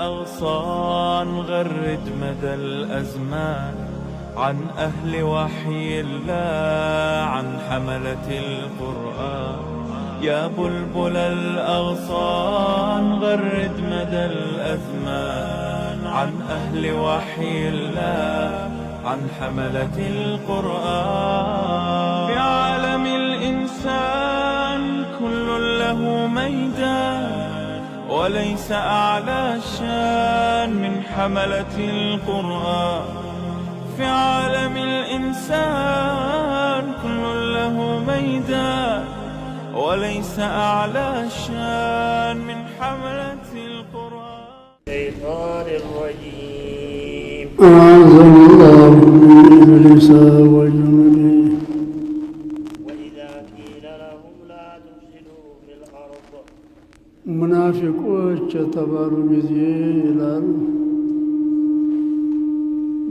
الأغصان غرد مدى الأزمان عن أهل وحي الله عن حملة القرآن. يا بلبل الأغصان غرد مدى الأزمان عن أهل وحي الله عن حملة القرآن. في عالم الإنسان كل له ميدان وليس أعلى الشان من حملة القرآن. في عالم الإنسان كل له ميدان وليس أعلى الشان من حملة القرآن. الشيطان الرجيم. أعاذني الله من إبليس وجنوده. وإذا قيل لهم لا تفسدوا في الأرض ሙናፊቆች የተባሉ ጊዜ ይላል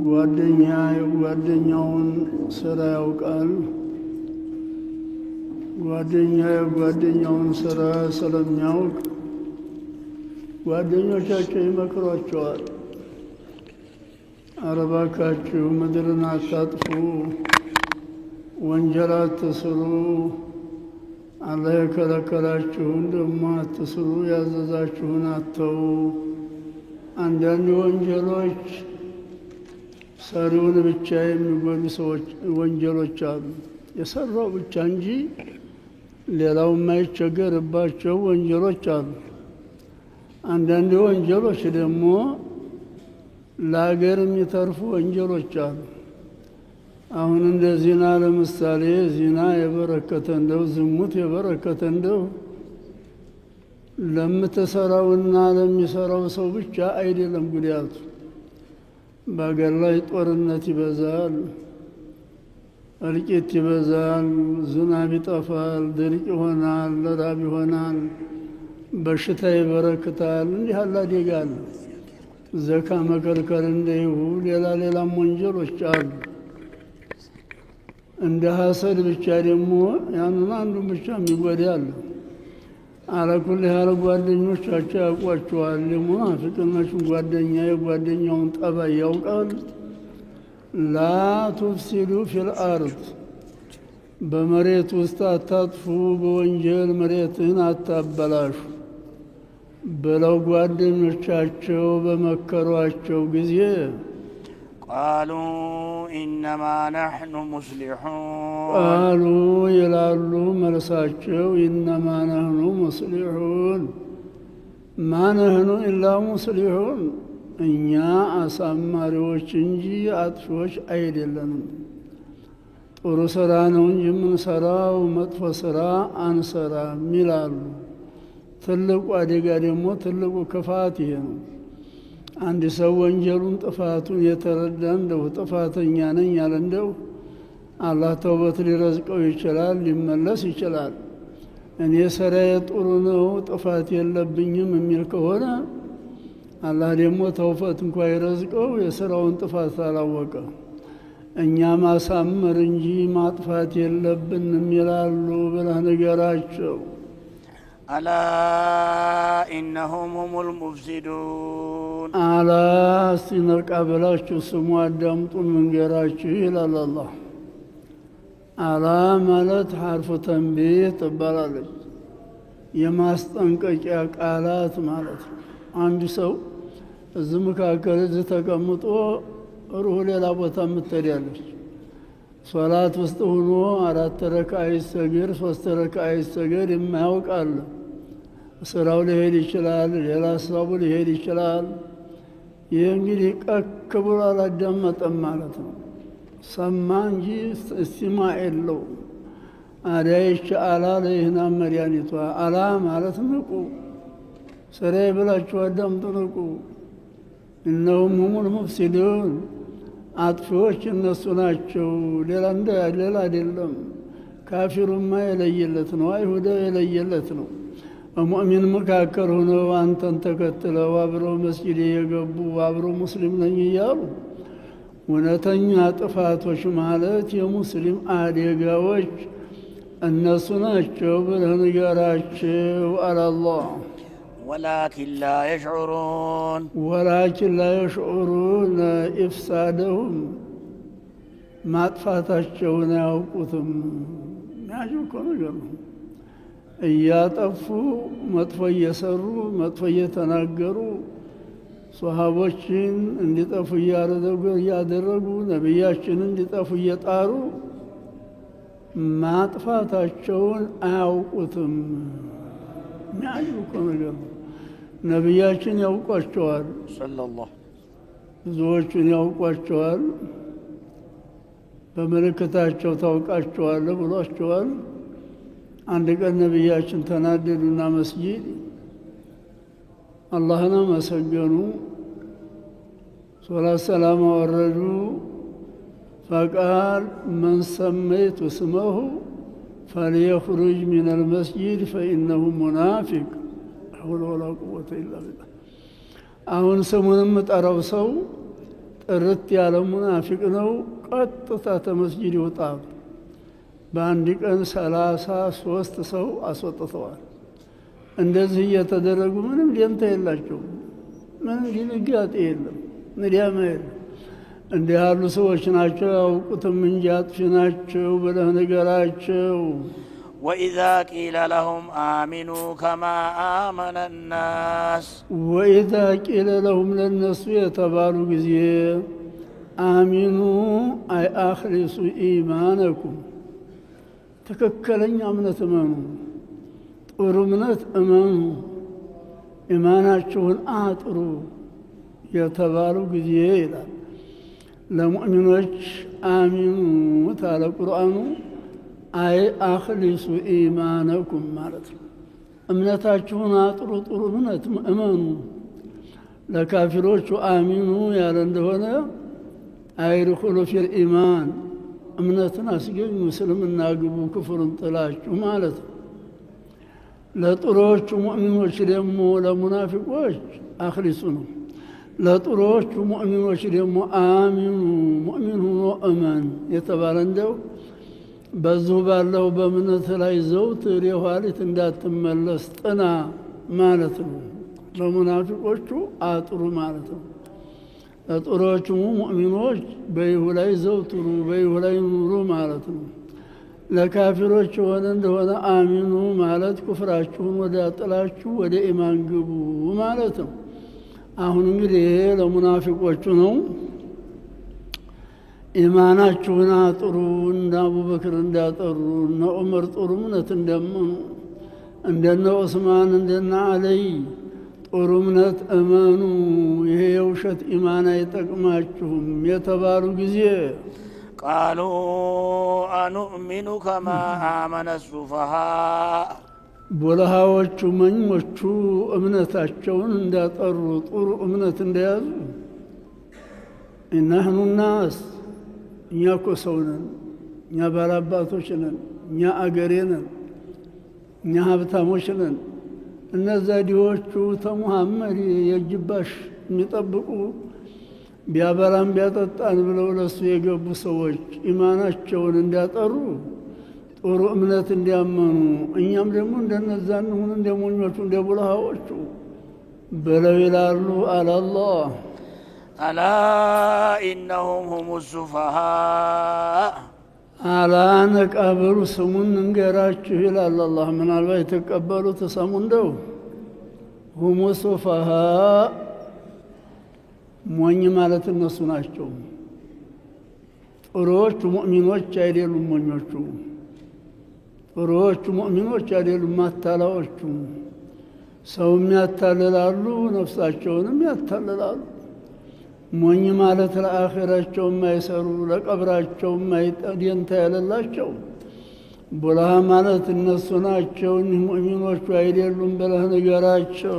ጓደኛ የጓደኛውን ስራ ያውቃል። ጓደኛ የጓደኛውን ስራ ስለሚያውቅ ጓደኞቻቸው ይመክሯቸዋል። አረባካችሁ ምድርን አታጥፉ፣ ወንጀል አትስሩ፣ አላህ የከለከላችሁን ደግሞ አትስሩ፣ ያዘዛችሁን አትተው። አንዳንድ ወንጀሎች ሰሪውን ብቻ የሚጎዱ ሰዎች ወንጀሎች አሉ። የሰራው ብቻ እንጂ ሌላው የማይቸገርባቸው ወንጀሎች አሉ። አንዳንድ ወንጀሎች ደግሞ ለሀገር የሚተርፉ ወንጀሎች አሉ። አሁን እንደ ዚና ለምሳሌ ዚና የበረከተ እንደው ዝሙት የበረከተ እንደው ለምትሰራውና ለሚሰራው ሰው ብቻ አይደለም ጉዳቱ። በሀገር ላይ ጦርነት ይበዛል፣ እልቂት ይበዛል፣ ዝናብ ይጠፋል፣ ድርቅ ይሆናል፣ ረሃብ ይሆናል፣ በሽታ ይበረክታል። እንዲህ ያለ አደጋ አለ። ዘካ መከልከል እንደይሁ ሌላም ወንጀሎች አሉ። እንደ ሐሰድ ብቻ ደግሞ ያንን አንዱን ብቻ የሚጎዳ አለ። አለኩል ያለ ጓደኞቻቸው ያውቋቸዋል። የሙናፊቅነቱን ጓደኛ የጓደኛውን ጠባይ ያውቃል። ላ ቱፍሲዱ ፊል አርድ በመሬት ውስጥ አታጥፉ፣ በወንጀል መሬትን አታበላሹ ብለው ጓደኞቻቸው በመከሯቸው ጊዜ ቃሉ ኢነማ ነሕኑ ሙስሊሑን ቃሉ ይላሉ መልሳቸው ኢነማ ነሕኑ ሙስሊሑን ማ ነሕኑ ኢላ ሙስሊሑን እኛ አሳማሪዎች እንጂ አጥፊዎች አይደለንም። ጥሩ ስራ ነው እንጂ የምንሰራው መጥፎ ስራ አንሰራም ይላሉ። ትልቁ አደጋ ደግሞ ትልቁ ክፋት ይሄ ነው። አንድ ሰው ወንጀሉን ጥፋቱን የተረዳ እንደው ጥፋተኛ ነኝ ያለ እንደው አላህ ተውበት ሊረዝቀው ይችላል፣ ሊመለስ ይችላል። እኔ ስራዬ ጥሩ ነው ጥፋት የለብኝም የሚል ከሆነ አላህ ደግሞ ተውበት እንኳ ይረዝቀው የስራውን ጥፋት አላወቀ። እኛ ማሳመር እንጂ ማጥፋት የለብንም ይላሉ ብለህ ንገራቸው። አላ ኢነሁም ሁሙል ሙፍሲዱን አላ እስቲ ነቃ ብላችሁ ስሙ አዳምጡን መንገራችሁ ይላል አላህ። አላ ማለት ሐርፉ ተንቢህ ትባላለች። የማስጠንቀቂያ ቃላት ማለት ነው። አንድ ሰው እዚህ መካከል እዚህ ተቀምጦ ሩህ ሌላ ቦታ የምትሄዳለች። ሶላት ውስጥ ሆኖ 4 ረክዓ ይሰግድ 3 ረክዓ ይሰግድ የማያውቅ አለ። ስራው ሊሄድ ይችላል፣ ሌላ ሀሳቡ ሊሄድ ይችላል። ይህ እንግዲህ ቀክ ብሎ አላዳመጠም ማለት ነው። ሰማ እንጂ እስቲማዕ የለው። አዳይች አላ ለይህና መድኃኒቷ አላ ማለት ንቁ፣ ስራዬ ብላችሁ አዳምጡ፣ ንቁ። እነሁም ሁሙል ሙፍሲዱን አጥፊዎች እነሱ ናቸው፣ ሌላ አይደለም። ካፊሩማ የለየለት ነው፣ አይሁዳ የለየለት ነው። ሙእሚን መካከል ሆነው አንተን ተከትለው አብረው መስጊድ የገቡ አብረው ሙስሊም ነኝ እያሉ እውነተኛ ጥፋቶች ማለት የሙስሊም አደጋዎች እነሱ ናቸው ብለህ ንገራቸው አለ አላህ። ولكن لا يشعرون ولكن لا يشعرون إفسادهم ማጥፋታቸውን አያውቁትም። ያጅብ እኮ ነገር ነው። እያጠፉ መጥፎ እየሰሩ መጥፎ እየተናገሩ ሶሃቦችን እንዲጠፉ እያደረጉ ነቢያችን እንዲጠፉ እየጣሩ ማጥፋታቸውን አያውቁትም። ያጅብ እኮ ነገር ነው። ነቢያችን ያውቋቸዋል፣ ሰለላሁ ብዙዎቹን ያውቋቸዋል። በመለከታቸው ታውቃቸዋለህ ብሏቸዋል። አንድ ቀን ነቢያችን ተናደዱና መስጂድ አላህን አመሰገኑ፣ ሶላት ሰላም አወረዱ። ፈቃል መን ሰመይቱ ስመሁ ፈልየኽሩጅ ሚነል መስጂድ ፈኢነሁ ሙናፊቅ ሐውለ ወላ ቁወተ ኢላ ቢላህ። አሁን ስሙንም ጠራው ሰው ጥርት ያለ ሙናፊቅ ነው፣ ቀጥታ ተመስጂድ ይውጣ። በአንድ ቀን 33 ሰው አስወጥተዋል። እንደዚህ እየተደረጉ ምንም ደንታ የላቸው፣ ምንም ድንጋጤ የለም፣ ንዲያማ የለም። እንዲህ ያሉ ሰዎች ናቸው ያውቁትም እንጂ አጥፊ ናቸው ብለህ ንገራቸው። وإذا قيل لهم آمنوا كما آمن الناس وإذا قيل لهم للناس يتبالوا جزيه آمنوا أي أخلصوا إيمانكم تككلن أمنة أمانوا طرمنة أمانوا إيماناتشون آتروا يتبالوا جزيه لمؤمنوش آمنوا تعالى القرآن አይ አኽሊሱ ኢማነኩም ማለት ነው። እምነታችሁን አጥሩ፣ ጥሩ እምነት እመኑ። ለካፊሮቹ አሚኑ ያለ እንደሆነ አይድኹሉ ፊል ኢማን እምነትን አስገኙ፣ እስልምና ግቡ፣ ክፍርን ጥላችሁ ማለት ነው። ለጥሩዎቹ ሙእሚኖች ደግሞ ለሙናፊቆች አኽሊሱ ነው። ለጥሩዎቹ ሙእሚኖች ደግሞ አሚኑ ሙእሚን ሆኖ እመን የተባለ እንደው በዚሁ ባለው በእምነት ላይ ዘውትር የኋሊት እንዳትመለስ ጥና ማለት ነው። ለሙናፊቆቹ አጥሩ ማለት ነው። ለጥሩዎቹ ሙእሚኖች በይሁ ላይ ዘውትሩ፣ በይሁ ላይ ኑሩ ማለት ነው። ለካፊሮች የሆነ እንደሆነ አሚኑ ማለት ኩፍራችሁን ወደ ጥላችሁ ወደ ኢማን ግቡ ማለት ነው። አሁን እንግዲህ ለሙናፊቆቹ ነው። ኢማናችሁን አጥሩ፣ እንደ አቡበክር እንዳጠሩ፣ እነ ዑመር ጥሩ እምነት እንደመኑ፣ እንደነ ዑስማን እንደነ አለይ ጥሩ እምነት እመኑ፣ ይሄ የውሸት ኢማን አይጠቅማችሁም የተባሉ ጊዜ ቃሉ አኑእሚኑ ከማ አመነ ሱፈሃ ቦለሃዎቹ መኞቹ እምነታቸውን እንዳጠሩ ጥሩ እምነት እንደያዙ እናህኑ ናስ እኛ እኮ ሰው ነን፣ እኛ ባላባቶች ነን፣ እኛ አገሬ ነን፣ እኛ ሀብታሞች ነን። እነዛ ዲዎቹ ተሙሐመድ የጅባሽ የሚጠብቁ ቢያበላን ቢያጠጣን ብለው ለሱ የገቡ ሰዎች ኢማናቸውን እንዳጠሩ ጥሩ እምነት እንዲያመኑ እኛም ደግሞ እንደነዛ እንሁን፣ እንደ ሞኞቹ እንደ ቡልሃዎቹ ብለው ይላሉ። አላላህ አላ ኢነሁም ሁሙ ሱፈሃ አላ ነቃበሉ ስሙን እንገራችሁ ይላል አላህ። ምናልባት የተቀበሉ ተሰሙ እንደው ሁሙ ሱፈሃ ሞኝ ማለት እነሱ ናቸው። ጥሩዎቹ ሙእሚኖች አይደሉም ሞኞቹ። ጥሩዎቹ ሙእሚኖች አይደሉም ማታላዎቹ። ሰውም ያታልላሉ፣ ነፍሳቸውንም ያታልላሉ። ሞኝ ማለት ለአኺራቸው የማይሰሩ ለቀብራቸው የማይደንታ ያለላቸው ቡልሃ ማለት እነሱ ናቸው። እኒህ ሙእሚኖቹ አይደሉም ብለህ ንገራቸው።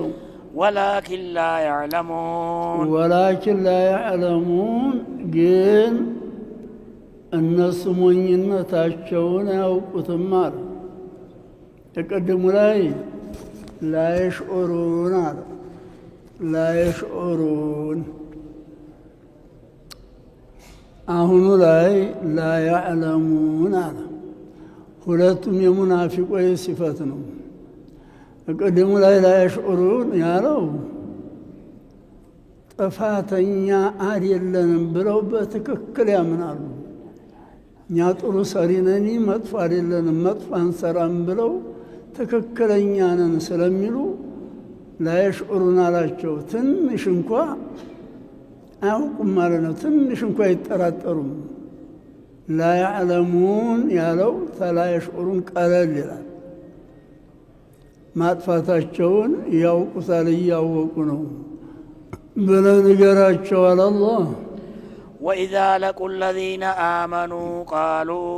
ወላኪን ላ ያዕለሙን ወላኪን ላ ያዕለሙን ግን እነሱ ሞኝነታቸውን አያውቁትም አለ። የቀደሙ ላይ ላ የሽዑሩን አለ። ላ የሽዑሩን አሁኑ ላይ ላ ያዕለሙን አለ። ሁለቱም የሙናፊቆች ሲፈት ነው። ቅድሙ ላይ የሽዑሩን ያለው ጥፋተኛ አይደለንም ብለው በትክክል ያምናሉ። እኛ ጥሩ ሰሪ ነን፣ መጥፎ አይደለንም፣ መጥፎ አንሰራም ብለው ትክክለኛ ነን ስለሚሉ ላይሽዑሩን አላቸው። ትንሽ እንኳ አያውቁም ማለት ነው። ትንሽ እንኳ አይጠራጠሩም። ላያዕለሙን ያለው ተላይሽዑሩን ቀለል ይላል። ማጥፋታቸውን ያውቁታል፣ እያወቁ ነው ብለህ ንገራቸው አለ አላህ። وإذا لقوا الذين آمنوا قالوا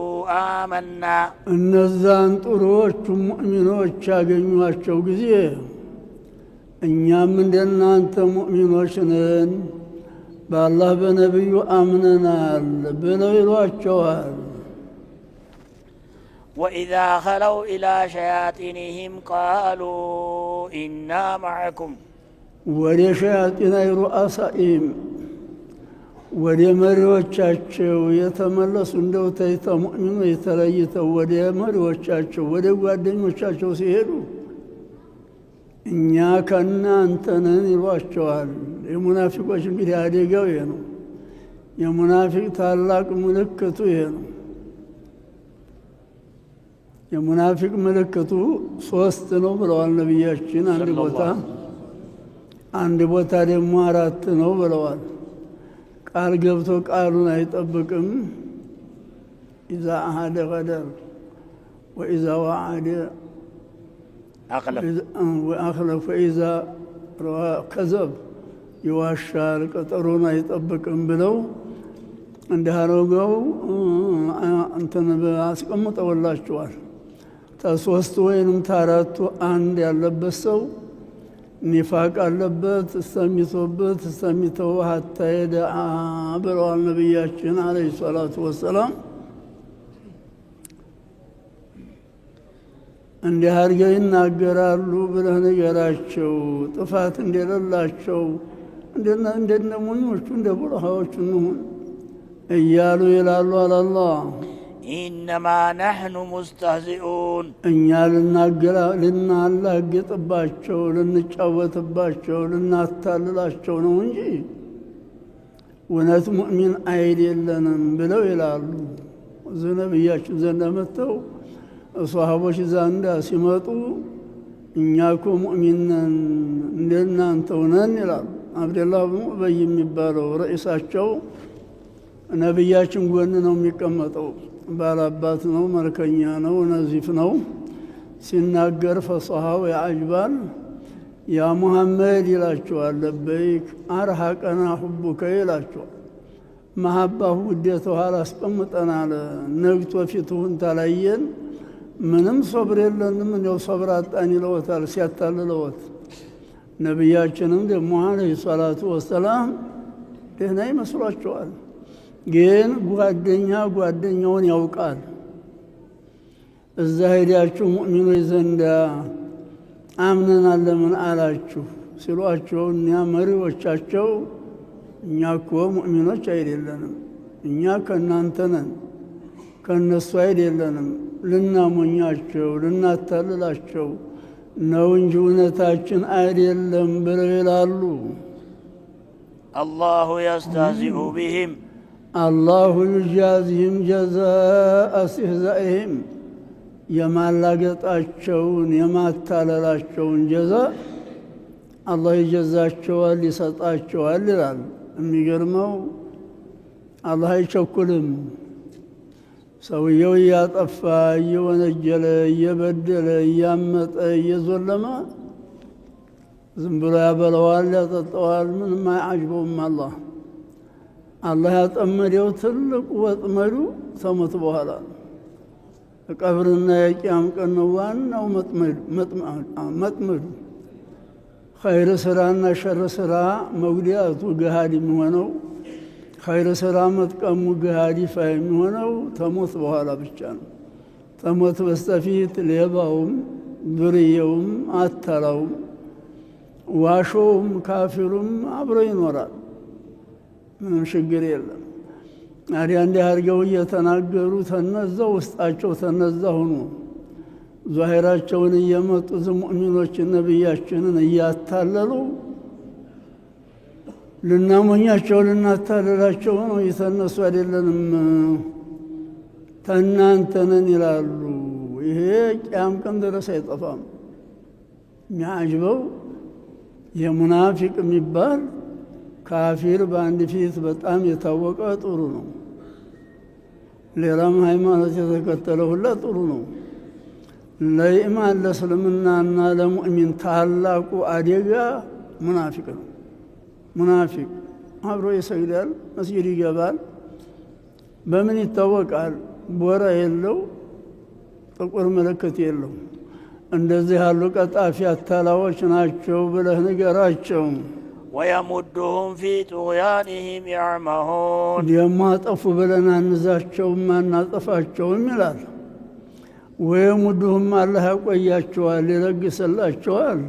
آمنا እነዛን ጥሩዎቹ ሙእሚኖች ያገኟቸው ጊዜ እኛም እንደናንተ ሙእሚኖች ነን፣ በአላህ በነቢዩ አምነናል ብለው ይሏቸዋል። وإذا خلوا إلى شياطينهم قالوا إنا معكم ወደ ሸያጢን ሩአሳኢም ወደ መሪዎቻቸው የተመለሱ እንደው ተይተ ሙእሚኑ የተለይተው ወደ መሪዎቻቸው ወደ ጓደኞቻቸው ሲሄዱ እኛ ከእናንተ ነን ይሏቸዋል። የሙናፊቆች እንግዲህ አደጋው ይሄ ነው። የሙናፊቅ ታላቅ ምልክቱ ይሄ ነው። የሙናፊቅ ምልክቱ 3 ነው ብለዋል ነቢያችን። አንድ ቦታ ደግሞ 4 ነው ብለዋል። ቃል ገብቶ ቃሉን አይጠብቅም። ኢዛ አሃደ ገደር ወኢዛ ወዓደ አኽለፍ ወኢዛ ከዘብ ይዋሻል፣ ቀጠሮን አይጠብቅም ብለው እንዳረገው እንትን አስቀምጠውላቸዋል። ተሶስቱ ወይንም ታራቱ አንድ ያለበት ሰው ኒፋቅ አለበት፣ እስተሚቶበት እስተሚተው ሀታ የደአ ብለዋል ነቢያችን አለይሂ ሰላቱ ወሰላም። እንዲህ አድርገው ይናገራሉ ብለህ ንገራቸው። ጥፋት እንደሌላቸው እንደነ ሞኞቹ እንደ ቡልሃዎቹ እንሁን እያሉ ይላሉ አለ አላህ። ኢነማ ነሕኑ ሙስተህዚኡን እኛ ልናላግጥባቸው፣ ልንጫወትባቸው፣ ልናታልላቸው ነው እንጂ እውነት ሙእሚን አይደለንም ብለው ይላሉ። እዚህ ነቢያችን ዘንድ መጥተው ሷሃቦች ዘንዳ ሲመጡ እኛ እኮ ሙእሚን ነን እንደናንተው ነን ይላሉ። አብደላህ ብኑ ኡበይ የሚባለው ረኢሳቸው ነቢያችን ጎን ነው የሚቀመጠው። ባላባት ነው፣ መልከኛ ነው፣ ነዚፍ ነው። ሲናገር ፈصሃው ያዕጅባል። ያ ሙሐመድ ይላቸዋል። ለበይክ አርሐቀና ሁቡከ ይላቸዋል። መሐባሁ ውዴታው አላስቀምጠናል። ነግቶ ፊትሁን ታላየን ምንም ሶብር የለንም፣ እንደው ሶብር አጣን ይለወታል ሲያታልለወት። ነቢያችንም ደግሞ አለይሂ ሰላቱ ወሰላም ደህና ይመስሏቸዋል። ግን ጓደኛውን ያውቃል። እዛ ሄዳችሁ ሙእሚኖች ዘንዳ አምነናል ለምን አላችሁ ሲሏቸው እኛ መሪዎቻቸው እኛ እኮ ሙእሚኖች አይደለንም፣ እኛ ከእናንተ ነን፣ ከእነሱ አይደለንም፣ ልናሞኛቸው ልናታልላቸው ነው እንጂ እውነታችን አይደለም ብለው ይላሉ። አላሁ የስተህዚኡ ቢህም አላሁ ዩጃዚህም ጀዛአ እስትህዛኢህም የማላገጣቸውን የማታለላቸውን ጀዛ አላህ ይጀዛቸዋል፣ ይሰጣቸዋል ይላል። የሚገርመው አላህ አይቸኩልም። ሰውየው እያጠፋ እየወነጀለ እየበደለ እያመጠ እየዞለመ ዝም ብሎ ያበለዋል፣ ያጠጠዋል። ምንም አያጅበውም። አላህ ያጠመደው ትልቁ ወጥመዱ ከሞት በኋላ ቀብርና የቂያም ቀን ነው ዋናው መጥመዱ። ኸይር ስራና ሸር ስራ መጉዳቱ ገሃድ የሚሆነው፣ ኸይር ስራ መጥቀሙ ገሃድ ይፋ የሚሆነው ከሞት በኋላ ብቻ ነው። ከሞት በስተፊት ሌባውም ዱርዬውም አታላውም ዋሾውም ካፊሩም አብሮ ይኖራል። ምንም ችግር የለም። ታዲያ እንዲህ አድርገው እየተናገሩ ተነዛው ውስጣቸው ተነዛ ሆኖ ዛሂራቸውን እየመጡ ሙእሚኖችን ነብያችንን እያታለሉ ልናሞኛቸው ልናታለላቸው ነው። የተነሱ አይደለንም ተናንተ ነን ይላሉ። ይሄ ቂያም ቀን ድረስ አይጠፋም። የሚያጅበው የሙናፊቅ የሚባል ካፊር በአንድ ፊት በጣም የታወቀ ጥሩ ነው። ሌላም ሃይማኖት የተከተለ ሁላ ጥሩ ነው። ለኢማን ለእስልምናና ለሙእሚን ታላቁ አደጋ ሙናፊቅ ነው። ሙናፊቅ አብሮ ይሰግዳል፣ መስጊድ ይገባል። በምን ይታወቃል? ቦራ የለው፣ ጥቁር ምልክት የለው። እንደዚህ ያሉ ቀጣፊ አታላዎች ናቸው ብለህ ንገራቸው። ويمدهم في طغيانهم يعمهون የማጠፉ ብለን አንዛቸውም አናጠፋቸውም ይላል። ወየሙድሁም አላህ ያቆያቸዋል ይለግስላቸዋል።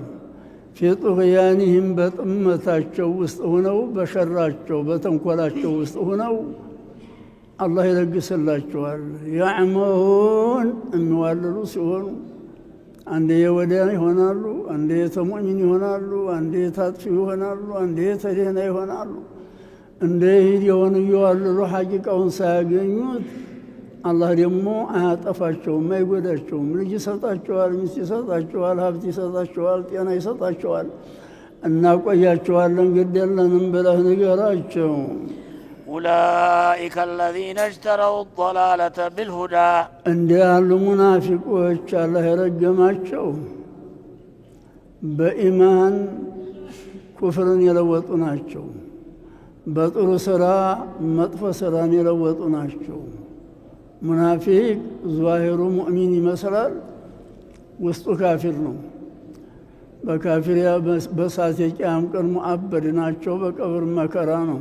ፊ ጡግያኒህም በጥመታቸው ውስጥ ሆነው በሸራቸው በተንኮላቸው ውስጥ ሆነው አላህ ይለግስላቸዋል። ያዕመሁን የሚዋልሉ ሲሆኑ አንዴ የወዲያን ይሆናሉ፣ አንዴ የተሙእሚን ይሆናሉ፣ አንዴ የታጥፊ ይሆናሉ፣ አንዴ የተደህና ይሆናሉ። እንደ ሂድ የሆኑ እየዋልሉ ሐቂቃውን ሳያገኙት አላህ ደግሞ አያጠፋቸውም፣ አይጎዳቸውም። ልጅ ይሰጣቸዋል፣ ሚስት ይሰጣቸዋል፣ ሀብት ይሰጣቸዋል፣ ጤና ይሰጣቸዋል። እናቆያቸዋለን ግድ የለንም ብለህ ንገራቸው። أولئك الذين اشتروا الضلالة بالهدى እንዲህ ያሉ ሙናፊቆች አላህ የረገማቸው በኢማን ኩፍርን የለወጡ ናቸው። በጥሩ ስራ መጥፎ ስራን የለወጡ ናቸው። ሙናፊቅ ዛሂሩ ሙእሚን ይመስላል፣ ውስጡ ካፊር ነው። በካፊሪያ በሳት የቂያም ቀን ሙአበድ ናቸው። በቀብር መከራ ነው።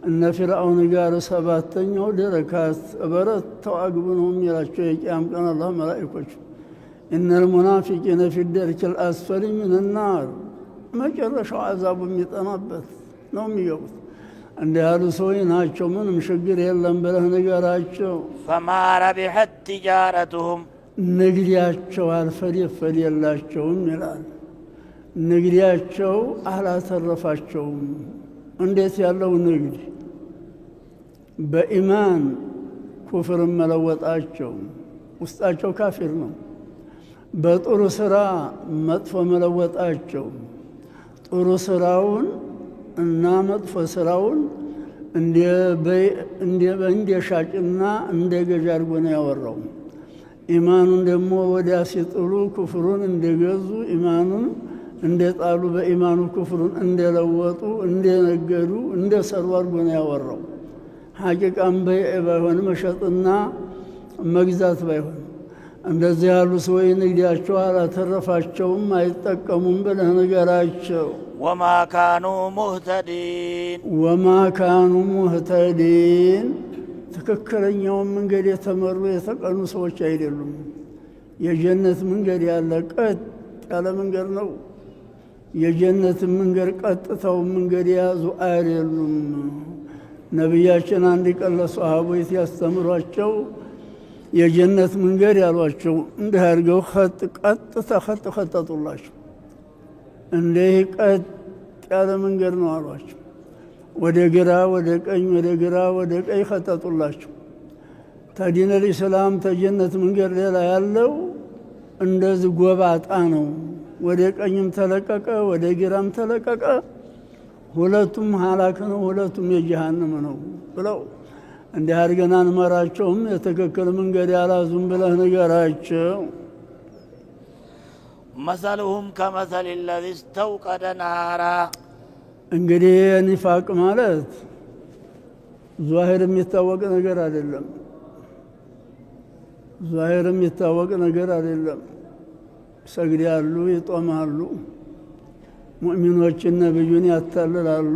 እነ ፊርዓውን ጋር ሰባተኛው ደረካት በረት ተዋግቡ ነው የሚላቸው የቂያም ቀን አላህ መላኢኮች እነል ሙናፊቂነ ፊ ደርኪል አስፈሊ ሚን ናር መጨረሻው አዛቡ የሚጠናበት ነው የሚገቡት። እንዲህ ያሉ ሰዎች ናቸው። ምንም ችግር የለም ብለህ ንገራቸው። ፈማ ረቢሐት ቲጃረቱሁም ንግዲያቸው አልፈለፈል የላቸውም ይላል። ንግዲያቸው አላተረፋቸውም። እንዴት ያለው ንግድ? በኢማን ኩፍር መለወጣቸው፣ ውስጣቸው ካፊር ነው። በጥሩ ስራ መጥፎ መለወጣቸው፣ ጥሩ ስራውን እና መጥፎ ስራውን እንደ ሻጭና እንደ ገዥ አድርጎ ነው ያወራው። ኢማኑን ደግሞ ወዲያ ሲጥሉ ኩፍሩን እንደገዙ፣ ኢማኑን እንደጣሉ በኢማኑ ኩፍሩን እንደለወጡ፣ እንደነገዱ፣ እንደሰሩ አድርጎ ነው ያወራው። ሐቂቃም ባይሆን መሸጥና መግዛት ባይሆን እንደዚህ ያሉ ሰዎች ንግዳቸው አላተረፋቸውም፣ አይጠቀሙም ብለህ ንገራቸው። ወማ ካኑ ሙህተዲን ወማ ካኑ ሙህተዲን ትክክለኛውን መንገድ የተመሩ የተቀኑ ሰዎች አይደሉም። የጀነት መንገድ ያለ ቀጥ ያለ መንገድ ነው። የጀነት መንገድ ቀጥታው መንገድ የያዙ አይደሉም። ነቢያችን አንድ ቀን ለሰሃቦች ያስተምሯቸው የጀነት መንገድ ያሏቸው እንዲህ አድርገው ቀጥታ ኸጠጡላቸው። እንዲህ ቀጥ ያለ መንገድ ነው አሏቸው። ወደ ግራ ወደ ቀኝ፣ ወደ ግራ ወደ ቀኝ ኸጠጡላቸው። ተዲነል ኢስላም ተጀነት መንገድ ሌላ ያለው እንደዚህ ጎባጣ ነው። ወደ ቀኝም ተለቀቀ፣ ወደ ግራም ተለቀቀ፣ ሁለቱም ሀላክ ነው፣ ሁለቱም የጀሃነም ነው ብለው እንዲህ አድርገን አንመራቸውም። የትክክል መንገድ ያላዙም ብለህ ንገራቸው። መሰሉሁም ከመሰል ለዚ እስተውቀደ ናራ እንግዲህ ኒፋቅ ማለት ዛሂር የሚታወቅ ነገር አይደለም። ዛሂር የሚታወቅ ነገር አይደለም። ይሰግዳሉ፣ ይጦማሉ፣ ሙእሚኖችን ነብዩን ያታልላሉ።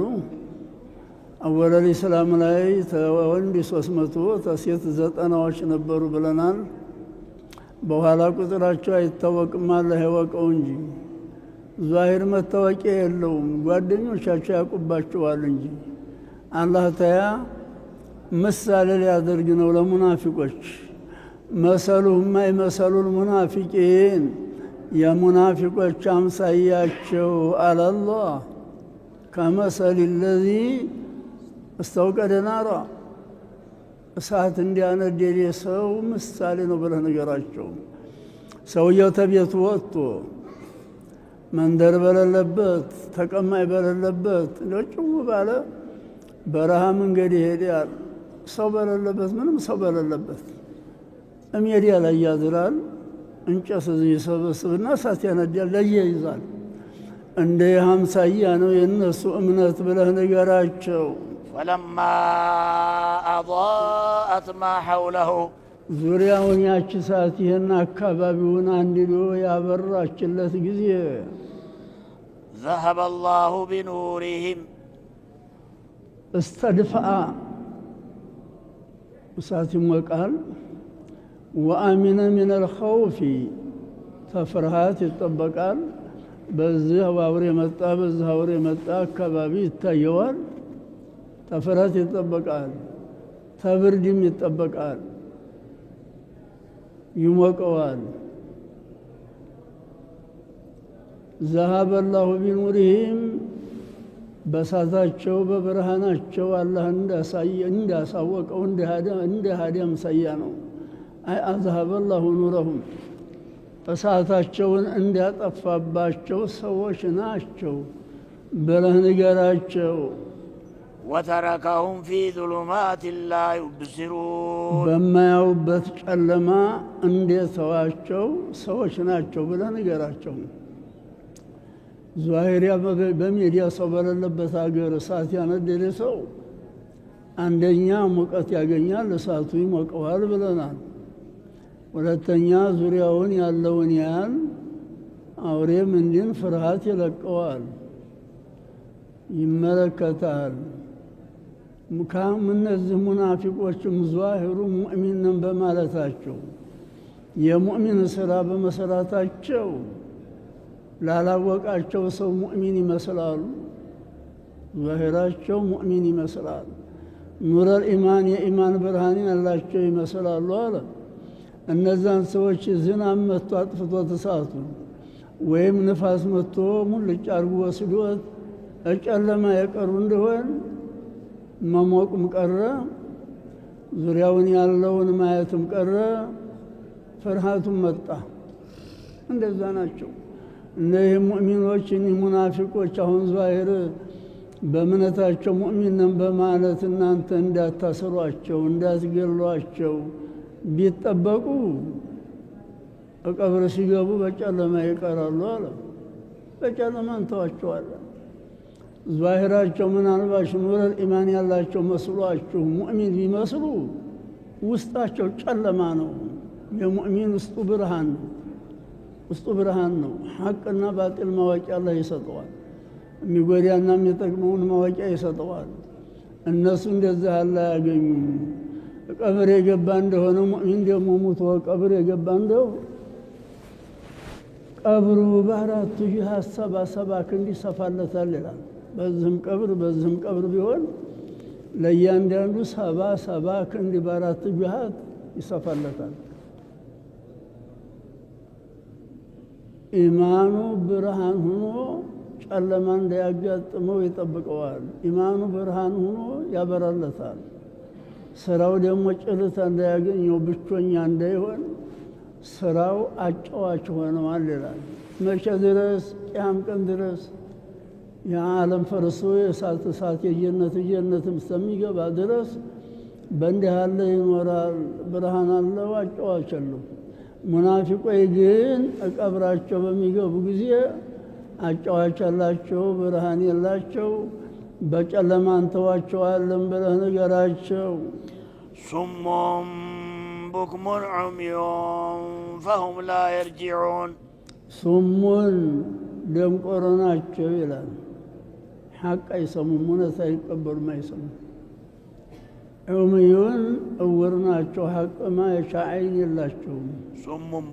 አወለል ኢስላም ላይ ተወንድ 300 ተሴት 90ዎች ነበሩ ብለናል። በኋላ ቁጥራቸው አይታወቅም፣ አላህ ያወቀው እንጂ ዛሂር መታወቂያ የለውም። ጓደኞቻቸው ያውቁባቸዋል እንጂ አላህ ታያ ምሳሌ ሊያደርግ ነው ለሙናፊቆች። መሰሉሁም አይ መሰሉል ሙናፊቂን የሙናፊቆች አምሳያቸው አለላህ ከመሰል ለዚ እስተውቀደ ናራ እሳት እንዲያነደደ ሰው ምሳሌ ነው ብለህ ንገራቸው። ሰውየው ተቤቱ ወጥቶ መንደር በሌለበት ተቀማጭ በሌለበት ጭው ባለ በረሃ መንገድ ይሄዳል። ሰው በሌለበት ምንም ሰው በሌለበት ሜዳ ላይ ያድራል። እንጨት ይሰበስብና እሳት ያነዳል፣ ለየይዛል። እንደ ሃምሳያ ነው የነሱ እምነት ብለህ ንገራቸው። فلما أضاءت ما حوله ዙሪያውን ያች እሳት ይህን አካባቢውን አንድዶ ያበራችለት ጊዜ ذهب الله بنورهم استدفأ እሳት ይሞቃል። ወአሚነ ሚን አልኸውፊ ተፍርሃት ይጠበቃል። በዚህ አውሬ መጣ በዚህ አውሬ መጣ አካባቢ ይታየዋል። ተፍርሃት ይጠበቃል። ተብርድም ይጠበቃል። ይሞቀዋል። ذهب الله بنورهم በሳታቸው በብርሃናቸው አላህ እንዳሳወቀው እንደ ሀዲያም ሳያ ነው። አይ አዝሀበ الله نورهم እሳታቸውን እንዲያጠፋባቸው ሰዎች ናቸው ብለህ ንገራቸው። وتركهم في ظلمات لا يبصرون በማያውበት ጨለማ እንደተዋቸው ሰዎች ናቸው ብለህ ንገራቸው። ዛሂሪያ በሚዲያ ሰው በሌለበት ሀገር እሳት ያነደደ ሰው አንደኛ ሙቀት ያገኛል፣ እሳቱ ይሞቀዋል ብለናል። ሁለተኛ ዙሪያውን ያለውን ያን አውሬም እንዲን ፍርሃት ይለቀዋል፣ ይመለከታል። ሙካም እነዚህ ሙናፊቆችም ዛሂሩ ሙእሚንን በማለታቸው የሙእሚን ስራ በመሰራታቸው ላላወቃቸው ሰው ሙእሚን ይመስላሉ። ዛሂራቸው ሙእሚን ይመስላል። ኑረል ኢማን የኢማን ብርሃን ያላቸው ይመስላሉ አለ። እነዛን ሰዎች ዝናብ መጥቶ አጥፍቶት እሳቱ ወይም ንፋስ መጥቶ ሙልጭ አርጎ ወስዶት ጨለማ የቀሩ እንደሆን መሞቅም ቀረ፣ ዙሪያውን ያለውን ማየትም ቀረ፣ ፍርሃቱም መጣ። እንደዛ ናቸው እነዚህ ሙእሚኖች። እኒህ ሙናፊቆች አሁን ዛሂር በእምነታቸው ሙእሚንን በማለት እናንተ እንዳታስሯቸው እንዳትገሏቸው ቢጠበቁ ቀብር ሲገቡ በጨለማ ይቀራሉ አለ። በጨለማ እንተዋቸዋለን። ዛሂራቸው ምናልባሽ ኑረል ኢማን ያላቸው መስሏችሁ ሙእሚን ቢመስሉ ውስጣቸው ጨለማ ነው። የሙእሚን ውስጡ ብርሃን ነው። ውስጡ ብርሃን ነው። ሐቅና ባጢል ማወቂያ አላህ ይሰጠዋል። የሚጎዳና የሚጠቅመውን ማወቂያ ይሰጠዋል። እነሱ እንደዚህ አላ ያገኙም። ቀብር የገባ እንደሆነ ሙእሚን ደግሞ ሙቶ ቀብር የገባ እንደው ቀብሩ በአራቱ ጅሃት ሰባ ክንድ ይሰፋለታል ይላል። በዚህም ቀብር ቢሆን ለእያንዳንዱ ሰባ ክንድ በአራቱ ጅሃት ይሰፋለታል። ኢማኑ ብርሃን ሆኖ ጨለማ እንዳያጋጥመው ይጠብቀዋል። ኢማኑ ብርሃን ሆኖ ያበራለታል። ስራው ደግሞ ጭልታ እንዳያገኘው ብቸኛ እንዳይሆን ስራው አጫዋች ሆነዋል ይላል። መቼ ድረስ? ቂያም ቀን ድረስ የዓለም ፈርሶ የእሳት የጀነትም እስከሚገባ ድረስ በእንዲህ ያለ ይኖራል። ብርሃን አለው፣ አጫዋች አለው። ሙናፊቆች ግን ቀብራቸው በሚገቡ ጊዜ አጫዋች አላቸው፣ ብርሃን የላቸው። በጨለማ እንተዋቸዋለን ብለህ ንገራቸው። ሱሙን ቡክሙን ዑምዩን ፈሁም ላ የርጂዑን ሱሙን ደንቆሮ ናቸው ይላል። ሐቅ አይሰሙም፣ እውነት አይቀበሉም፣ አይሰሙም። ዑምዩን እውር ናቸው፣ ሐቅ ማየት ዓይን የላቸውም። ሱሙን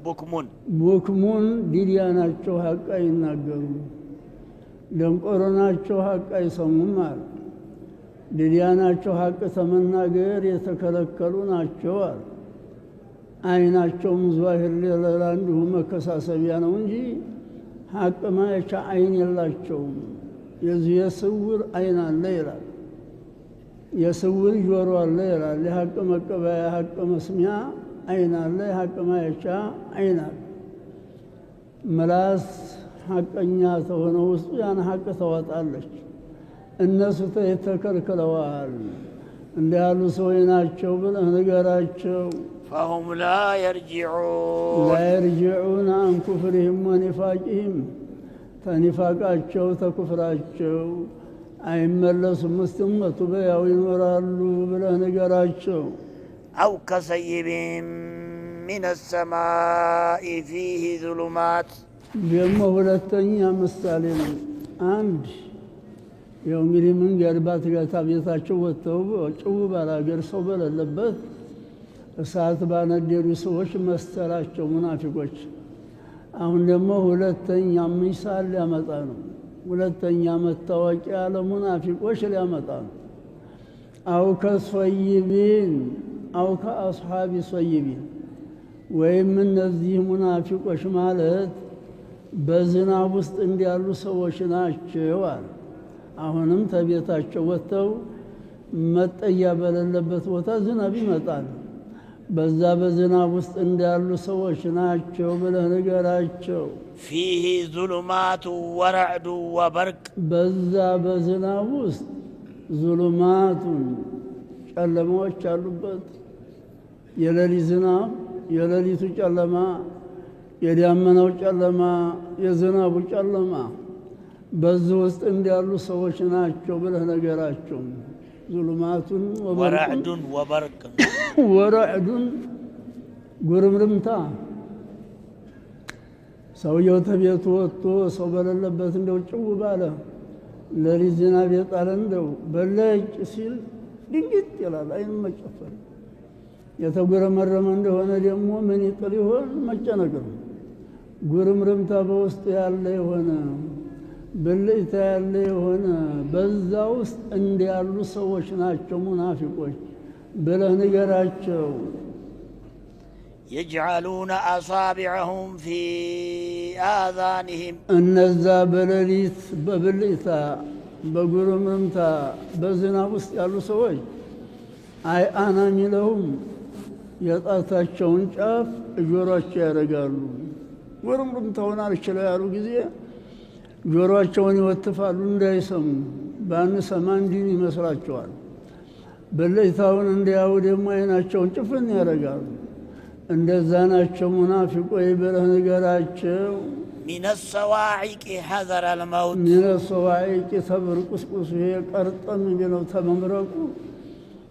ቡክሙን ዲዲያ ናቸው፣ ሐቅ አይናገሩም። ደንቆሮ ናቸው፣ ሐቅ አይሰሙም አለ። ዲዲያ ናቸው፣ ሐቅ ተመናገር የተከለከሉ ናቸው አለ። አይናቸውም ዛሂር ሌላ እንዲሁ መከሳሰቢያ ነው እንጂ ሐቅ ማየቻ አይን የላቸውም። የዚህ የስውር አይን አለ ይላል፣ የስውር ጆሮ አለ ይላል። የሐቅ መቀበያ ሐቅ መስሚያ አይን አለ፣ የሐቅ ማየቻ አይን አለ። ምላስ ሐቀኛ ተሆነ ውስጡ ያን ሐቅ ታወጣለች። እነሱ ተከልክለዋል። እንዲህ ያሉ ሰዎች ናቸው ብለህ ንገራቸው። فهم لا يرجعون عن كفرهم ونفاقهم ተኒፋቃቸው ተኩፍራቸው አይመለሱም። እስትመቱ በያው ይኖራሉ ብለህ ንገራቸው። أو كصيب من السماء فيه ظلمات ደግሞ ሁለተኛ ምሳሌ ነው። አንድ ያው እንግዲህ መንገድ ባትገታ ቤታቸው ወጥተው ጭው ባላገር ሰው በሌለበት እሳት ባነደዱ ሰዎች መሰላቸው ሙናፊቆች። አሁን ደግሞ ሁለተኛ ምሳሌ ሊያመጣ ነው። ሁለተኛ መታወቂያ ለሙናፊቆች ሊያመጣ ነው። አው ከሶይቢን አው ከአስሓቢ ሶይቢን ወይም እነዚህ ሙናፊቆች ማለት በዝናብ ውስጥ እንዲያሉ ሰዎች ናቸው አለ። አሁንም ተቤታቸው ወጥተው መጠያ በሌለበት ቦታ ዝናብ ይመጣል። በዛ በዝናብ ውስጥ እንዲያሉ ሰዎች ናቸው ብለህ ንገራቸው። فيه ظلمات ورعد وبرق በዛ በዝናብ ውስጥ ዙሉማቱን ጨለማዎች አሉበት። የሌሊት ዝናብ፣ የሌሊቱ ጨለማ፣ የዳመናው ጨለማ፣ የዝናቡ ጨለማ በዚህ ውስጥ እንዲያሉ ሰዎች ናቸው ብለህ ነገራቸው። ዙሉማቱን ወረዕዱን ወበርቅ ወረዕዱን ጉርምርምታ ሰውየው ተቤቱ ወጥቶ ሰው በሌለበት እንደው ጭው ባለ ሌሊት ዝናብ የጣለ እንደው በለጭ ሲል ድንግጥ ይላል። አይን መጨፈር የተጉረመረመ እንደሆነ ደግሞ ምን ይጥል ይሆን መጨነቅ ነው። ጉርምርምታ በውስጡ ያለ የሆነ በለይታ ያለ የሆነ በዛ ውስጥ እንዲያሉ ሰዎች ናቸው ሙናፊቆች ብለህ ንገራቸው። يجعلون أصابعهم في آذانهم እነዛ በሌሊት በብልይታ በጉርምርምታ በዝናብ ውስጥ ያሉ ሰዎች አይ አና ሚለውም የጣታቸውን ጫፍ ጆሮአቸው ያደርጋሉ። ጉርምርምታውን አልችለው ያሉ ጊዜ ጆሮአቸውን ይወትፋሉ እንዳይሰሙ። ባንሰማ እንዲን ይመስላቸዋል። በለይታውን እንዲያው ደግሞ አይናቸውን ጭፍን ያደርጋሉ። እንደዛ ናቸው ሙናፊቆች ብለህ ንገራቸው። من الصواعق حذر الموت من الصواعق ተብርቁስቁስ ቀርጠም ቢለው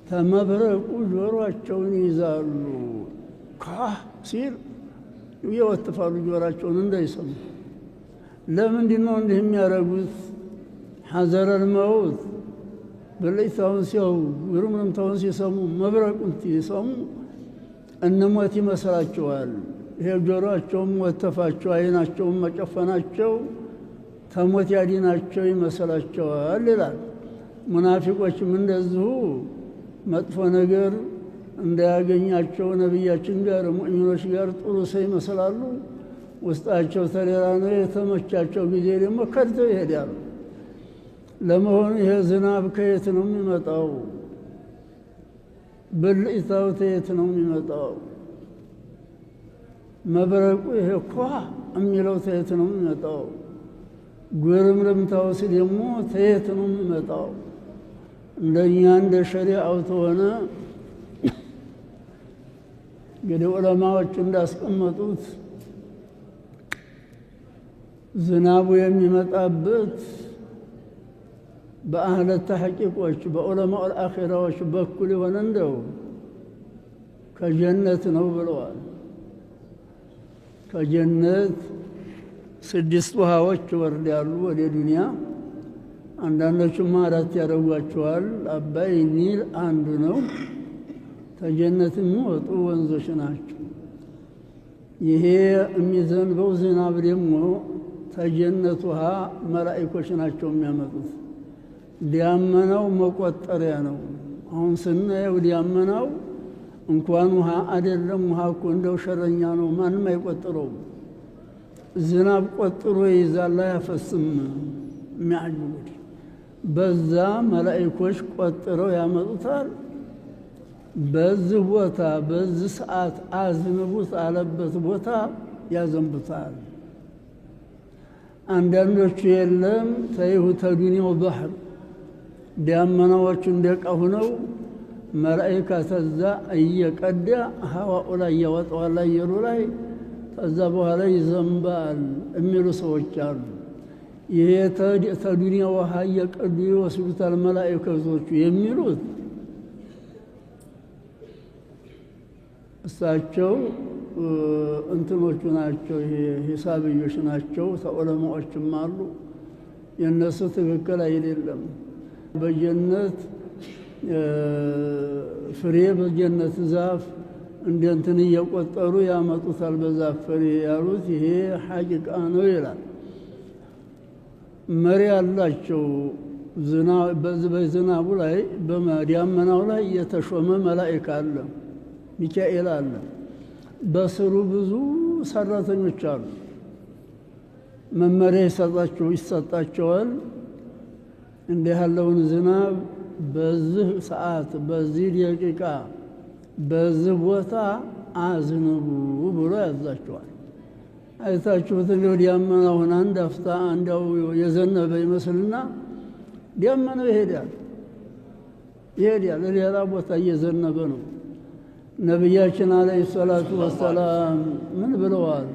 ተመብረቁ ጆሮአቸውን ይዛሉ። ካህ ሲል ይወትፋሉ ጆሮአቸውን እንዳይሰሙ። ለምንድን ነው እንዲህ የሚያደርጉት? ሐዘረ الموت በለይታውን ሲያዩ ጉርምርምታውን ሲሰሙ መብረቁን ሲሰሙ እንሞት ይመስላቸዋል። ይሄ ጆሮአቸውም ወተፋቸው አይናቸውም መጨፈናቸው ተሞት ያዲናቸው ይመስላቸዋል ይላል። ሙናፊቆችም እንደዚሁ መጥፎ ነገር እንዳያገኛቸው ነቢያችን ጋር ሙእሚኖች ጋር ጥሩ ሰው ይመስላሉ። ውስጣቸው ተሌላ ነው። የተመቻቸው ጊዜ ደግሞ ከድተው ይሄዳሉ። ለመሆኑ ይሄ ዝናብ ከየት ነው የሚመጣው? ብልጭታው ከየት ነው የሚመጣው? መብረቁ ይሄ ኳ የሚለው ከየት ነው የሚመጣው? ጉርምርምታው ሲል ደግሞ ከየት ነው የሚመጣው? እንደኛ እንደ ሸሪዓው ተሆነ እንግዲህ ዑለማዎቹ እንዳስቀመጡት ዝናቡ የሚመጣበት በአህለ ተሐቂቆች በዑለማው አኺራዎች በኩል የሆነ እንደው ከጀነት ነው ብለዋል። ከጀነት 6 ውሃዎች ይወርዳሉ ወደ ዱንያ። አንዳንዶቹም 4 ያደርጓቸዋል። አባይ ኒል አንዱ ነው። ከጀነት የሚወጡ ወንዞች ናቸው። ይሄ የሚዘንበው ዝናብ ደግሞ ከጀነት ውሃ መላእክቶች ናቸው የሚያመጡት። ዲያመናው መቆጠሪያ ነው። አሁን ስናየው ዲያመናው እንኳን ውሃ አይደለም ውሃ እኮ እንደው ሸረኛ ነው ማንም አይቆጥረውም ዝናብ ቆጥሮ ይዛል አያፈስም የሚያጅቡት በዛ መላእክቶች ቆጥረው ያመጡታል በዚህ ቦታ በዚህ ሰዓት አዝንቡት አለበት ቦታ ያዘንቡታል አንዳንዶቹ የለም ተይሁ ተዱንያው ባህር ዳመናዎቹ እንደቀሁ ነው መላእክት ተዛ እየቀዳ ሀዋኡ ላይ ያወጣዋል አየሩ ላይ ከዛ በኋላ ይዘንባል የሚሉ ሰዎች አሉ ይሄ ተዱንያ ውሃ እየቀዱ ይወስዱታል መላእክቶቹ የሚሉት እሳቸው እንትኖቹ ናቸው ይሄ ሂሳብዮች ናቸው ተዑለማዎችም አሉ የነሱ ትክክል አይደለም በጀነት ፍሬ በጀነት ዛፍ እንደንትን እየቆጠሩ ያመጡታል በዛፍ ፍሬ ያሉት ይሄ ሐቂቃ ነው ይላል መሪ ያላቸው በዝናቡ ላይ በዳመናው ላይ የተሾመ መላእክት አለ ሚካኤል አለ በስሩ ብዙ ሰራተኞች አሉ መመሪያ ይሰጣቸዋል እንዲህ ያለውን ዝናብ በዚህ ሰዓት በዚህ ደቂቃ በዚህ ቦታ አዝንቡ ብሎ ያዛቸዋል አይታችሁት እንደው ዳመናውን አንድ አፍታ አንዳው የዘነበ ይመስልና ዳመናው ይሄዳል ሌላ ቦታ እየዘነበ ነው ነብያችን አለይሂ ሰላቱ ወሰላም ምን ብለዋል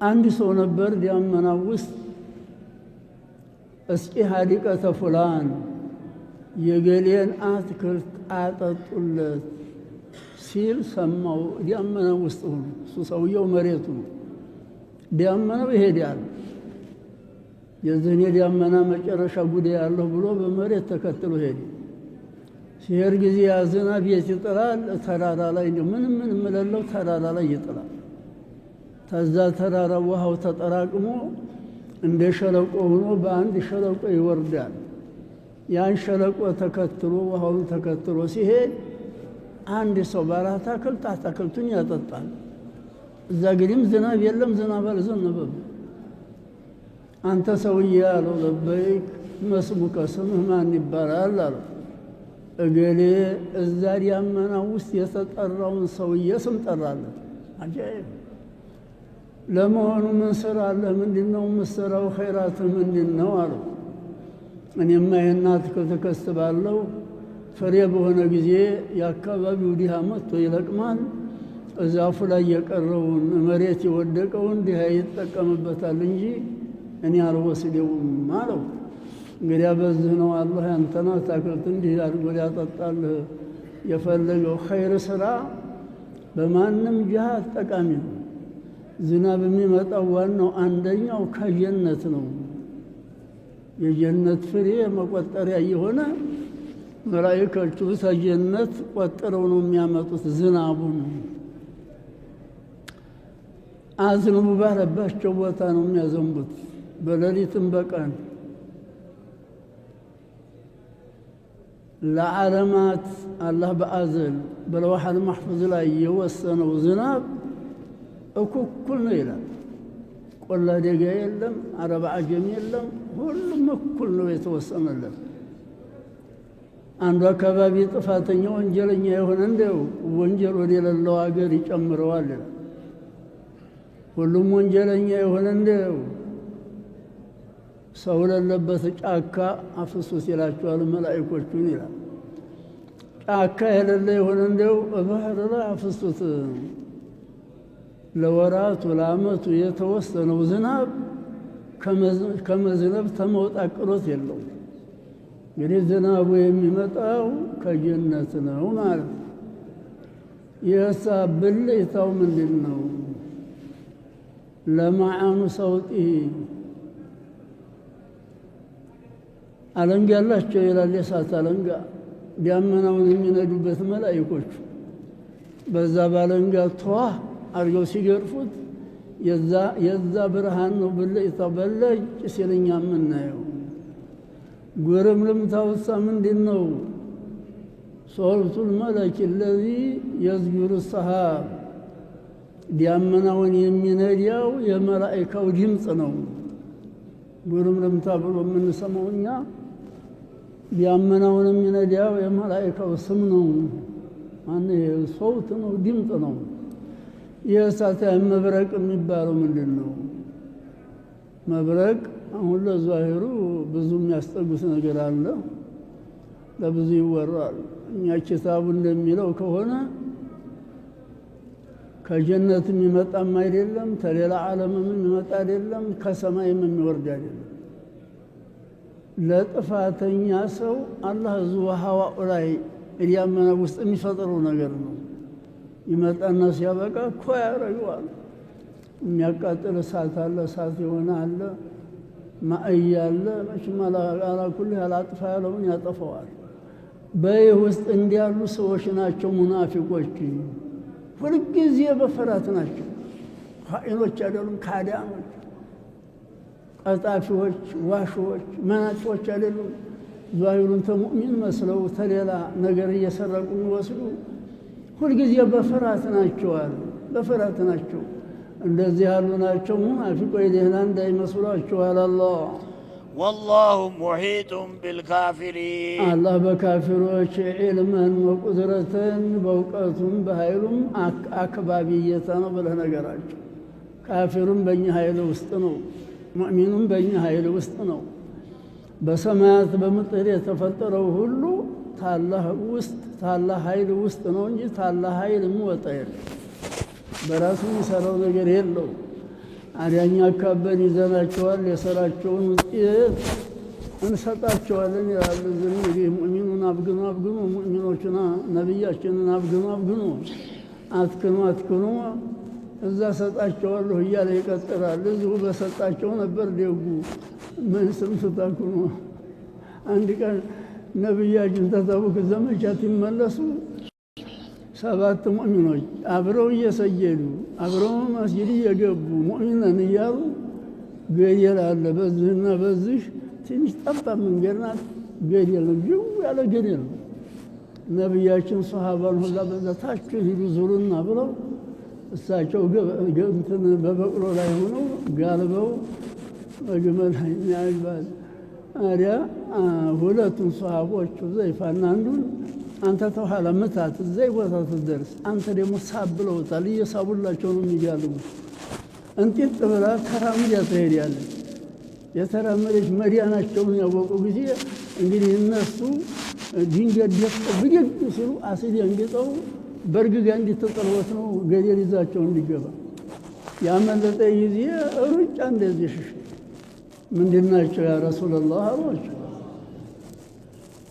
አንድ ሰው ነበር ዳመናው ውስጥ እስኪ ሐዲቀተ ፉላን የገሌን አትክልት አጠጡለት ሲል ሰማው ዳመናው ውስጥ ሆኖ እሱ ሰውየው መሬቱ ዳመናው ይሄዳል የዚህ ዳመና መጨረሻ ጉዳይ ያለው ብሎ በመሬት ተከትሎ ሄደ ሲሄድ ጊዜ ዝናብ ይጥላል ተራራ ላይ ምንም መለለው ተራራ ላይ ይጥላል ተዛ ተራራ ውሃው ተጠራቅሞ እንደ ሸለቆ ሆኖ በአንድ ሸለቆ ይወርዳል ያን ሸለቆ ተከትሎ ውሃውን ተከትሎ ሲሄድ አንድ ሰው አትክልቱን ያጠጣል እዛ ግድም ዝናብ የለም ዝናብ አልዘነበም አንተ ሰውዬ አለው ለበይክ መስሙከ ስምህ ማን ይባላል አለው እገሌ እዛ ዳመና ውስጥ የተጠራውን ሰውዬ ስም ጠራለት አጃኢብ ለመሆኑ ምን ስራ አለ ምንድነው መስራው ኸይራት ምንድነው አለው እኔማ ይሄን አትክልት ከስባለሁ ፍሬ በሆነ ጊዜ የአካባቢው ዲሃ መጥቶ ይለቅማል እዛፉ ላይ የቀረውን መሬት የወደቀውን ዲሃ ይጠቀምበታል እንጂ እኔ አልወስደውም አለው እንግዲህ በዚህ ነው አላህ አንተና አትክልት እንዲህ አድርጎ ያጠጣልህ የፈለገው ኸይር ስራ በማንም ጅሃት ጠቃሚ ነው ዝናብ የሚመጣው ዋናው አንደኛው ከጀነት ነው የጀነት ፍሬ መቆጠሪያ የሆነ መላእክቶቹ ከጀነት ቆጥረው ነው የሚያመጡት ዝናቡን አዝንቡ ባለባቸው ቦታ ነው የሚያዘንቡት በሌሊትም በቀን ለዓለማት አላህ በአዘል በለዋህ المحفوظ ላይ የወሰነው ዝናብ እኩል ነው ይላል ቆላ ደጋ የለም አረብ አጀም የለም ሁሉም እኩል ነው የተወሰነለት አንዱ አካባቢ ጥፋተኛ ወንጀለኛ የሆነ እንደው ወንጀል ወደ ሌላው ሀገር ይጨምረዋል ሁሉም ወንጀለኛ የሆነ እንደው ሰው ለለበት ጫካ አፍሱስ ይላቸዋል መላእክቶቹን ይላል ጫካ የሌለ የሆነ እንደው ባህር ላይ አፍሱት ለወራቱ ለዓመቱ የተወሰነው ዝናብ ከመዝነብ ተመውጣት ቅሮት የለው እንግዲህ ዝናቡ የሚመጣው ከጀነት ነው ማለት የሳብ ብልይታው ምንድን ነው ለማዓኑ ሰውጢ አለንጋ ያላቸው ይላል የሳት አለንጋ ዳመናውን የሚነዱበት መላእክቶቹ በዛ ባለንጋ ተዋ አርገው ሲገርፉት የዛ ብርሃን ነው ብልይታ በለጭ ሲልኛ ምናየው ጉርምልምታውሳ ምንድነው صوت الملك الذي يزجر السحاب ዲያመናውን የሚነዳው የመላእክው ድምጽ ነው። ጉርምርምታ ብሎ የምንሰማው እኛ ዲያመናውን የሚነዳው የመላእክው ስም ነው። ማን ሶውት ነው፣ ድምጽ ነው። የእሳት መብረቅ የሚባለው ምንድን ነው? መብረቅ አሁን ለዛሂሩ ብዙ የሚያስጠጉት ነገር አለ፣ ለብዙ ይወራል። እኛ ኪታቡ እንደሚለው ከሆነ ከጀነት የሚመጣም አይደለም፣ ተሌላ ዓለምም የሚመጣ አይደለም፣ ከሰማይም የሚወርድ አይደለም። ለጥፋተኛ ሰው አላህ ዙሃዋኡ ላይ እያመነ ውስጥ የሚፈጥረው ነገር ነው። ይመጣና ሲያበቃ እኮ ያረጋዋል። የሚያቃጥል እሳት አለ፣ እሳት የሆነ አለ፣ ማእያ አለ። መቼም አላኩል ያላጥፋ ያለውን ያጠፋዋል። በይህ ውስጥ እንዲያሉ ሰዎች ናቸው ሙናፊቆች። ሁልጊዜ በፍርሃት ናቸው። ኻኢኖች አይደሉም፣ ካዳሞች፣ ቀጣፊዎች፣ ዋሾች፣ መናጮች አይደሉም። ዛሂሩን ተሙእሚን መስለው ተሌላ ነገር እየሰረቁ የሚወስዱ ሁልጊዜ በፍርሃት ናቸው አሉ። በፍርሃት ናቸው። እንደዚህ ያሉ ናቸው ሙናፊቆች። ደህና እንዳይመስሏቸዋል አላህ والله محيط بالكافرين الله بكافروች علما وقدرة በእውቀቱም በኃይሉም አክባቢየታ ነው ብለህ ነገራቸው። ካፊሩም በእኛ ኃይል ውስጥ ነው፣ ሙእሚኑም በእኛ ኃይል ውስጥ ነው። በሰማያት በምድር የተፈጠረው ሁሉ ታላህ ውስጥ ታላህ ኃይል ውስጥ ነው እንጂ ታላህ ኃይል የሚወጣ የለም። በራሱ የሚሰራው ነገር የለው። አዳኛ አካበን ይዘናቸዋል፣ የሰራቸውን ውጤት እንሰጣቸዋለን ይላል። እንግዲህ ሙእሚኑን አብግኑ አብግኑ፣ ሙእሚኖችና ነቢያችንን አብግኑ አብግኑ፣ አትክኑ አትክኑ፣ እዛ ሰጣቸዋለሁ እያለ ይቀጥላል። እዚሁ በሰጣቸው ነበር ደጉ። ምን ስም ስታክኑ። አንድ ቀን ነቢያችን ተተቡክ ዘመቻ ሲመለሱ 7 ሙእሚኖች አብረው እየሰገዱ አብረው መስጊድ እየገቡ ሙእሚናን እያሉ ገደል አለ በዚህና በዚህ ትንሽ ጠባብ መንገድ ናት። ገደል ጅው ያለ ገደል ነው። ነቢያችን ሰሃባን ሁላ በዛ ታች ሂዱ ዙሩና ብለው እሳቸው እንትን በበቅሎ ላይ ሆነው ጋልበው በግመል ያይባል። አሪያ ሁለቱን ሰሃቦች ዘይፋና አንዱን አንተ ተኋላ መታት ዘይ ቦታ ትደርስ፣ አንተ ደግሞ ሳብ ብለውታል። እየሳቡላቸው ነው የሚጋልቡት። እንጢጥ ብላ ተራምዳ ትሄዳለች። የተራመደች መዲያናቸውን ያወቁ ጊዜ እንግዲህ እነሱ ድንገት ደፍጠው ብድግ ሲሉ አሲድ እንግጠው በርግጋ እንዲተጠልወት ነው ገደል ይዛቸው እንዲገባ ያመለጠ ጊዜ ሩጫ እንደዚህ ሽሽ ምንድናቸው ያ ረሱላህ አሏቸው።